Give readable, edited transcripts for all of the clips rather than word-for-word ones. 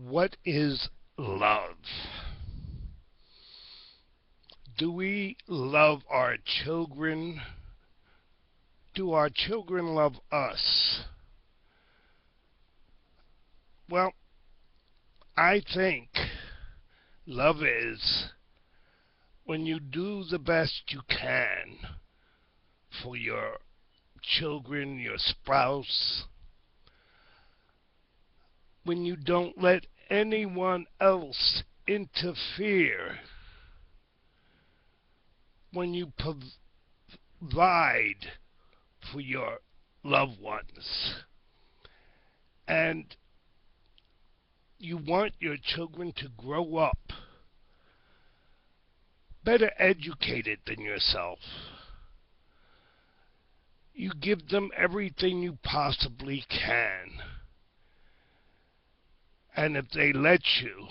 What is love? Do we love our children? Do our children love us? Well, I think love is when you do the best you can for your children, your spouse, when you don't let anyone else interfere, when you provide for your loved ones, and you want your children to grow up better educated than yourself. You give them everything you possibly can. And if they let you,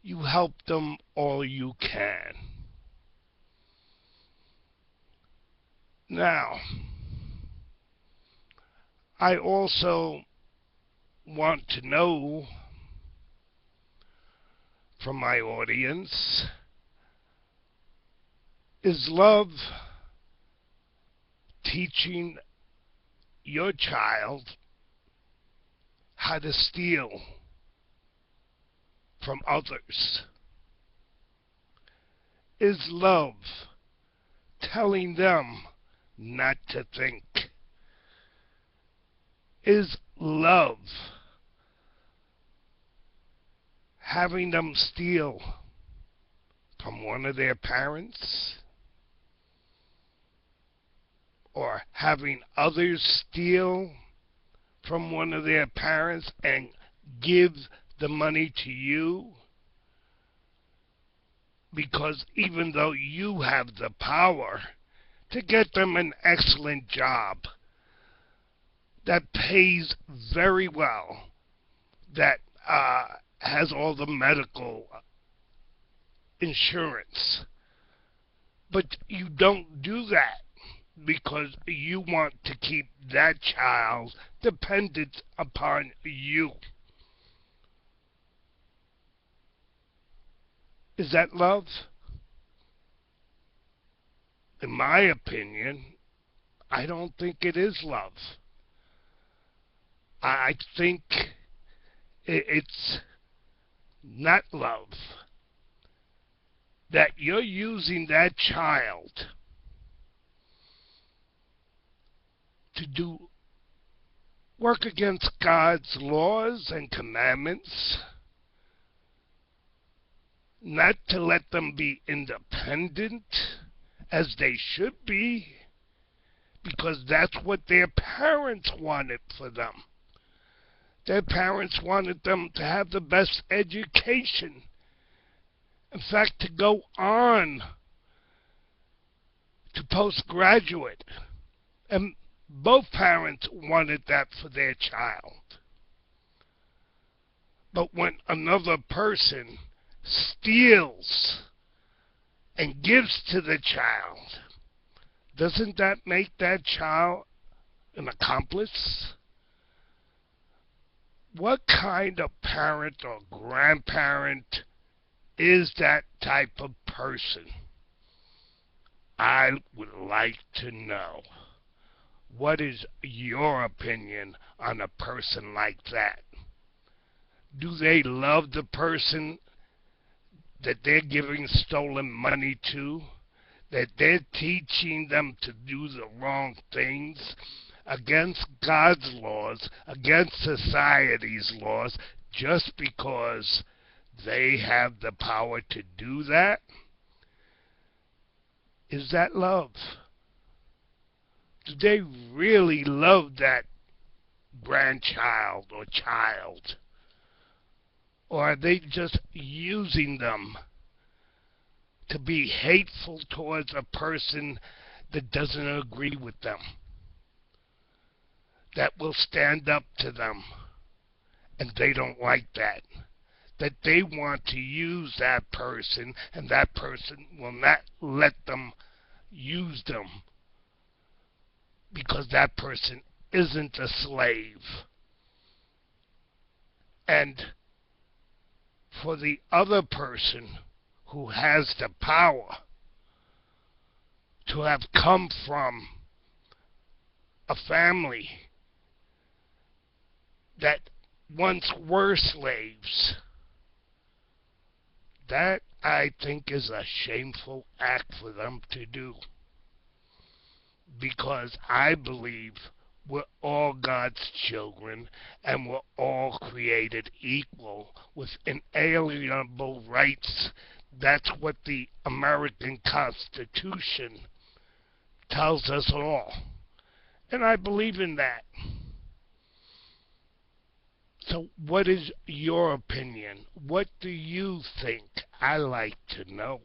you help them all you can. Now, I also want to know from my audience, is love teaching your child how to steal from others? Is love telling them not to think? Is love having them steal from one of their parents? Or having others steal from one of their parents and give the money to you? Because even though you have the power to get them an excellent job that pays very well, that has all the medical insurance, but you don't do that because you want to keep that child dependent upon you. Is that love? In my opinion, I don't think it is love. I think it's not love. That you're using that child to do work against God's laws and commandments, not to let them be independent as they should be, because that's what their parents wanted for them. Their parents wanted them to have the best education. In fact, to go on to postgraduate. And both parents wanted that for their child. But when another person steals and gives to the child, doesn't that make that child an accomplice? What kind of parent or grandparent is that type of person? I would like to know. What is your opinion on a person like that? Do they love the person that they're giving stolen money to? That they're teaching them to do the wrong things against God's laws, against society's laws, just because they have the power to do that? Is that love? Do they really love that grandchild or child? Or are they just using them to be hateful towards a person that doesn't agree with them, that will stand up to them, and they don't like that? That they want to use that person, and that person will not let them use them because that person isn't a slave. And for the other person who has the power to have come from a family that once were slaves, that I think is a shameful act for them to do. Because I believe we're all God's children and we're all created equal with inalienable rights. That's what the American Constitution tells us all. And I believe in that. So what is your opinion? What do you think? I like to know.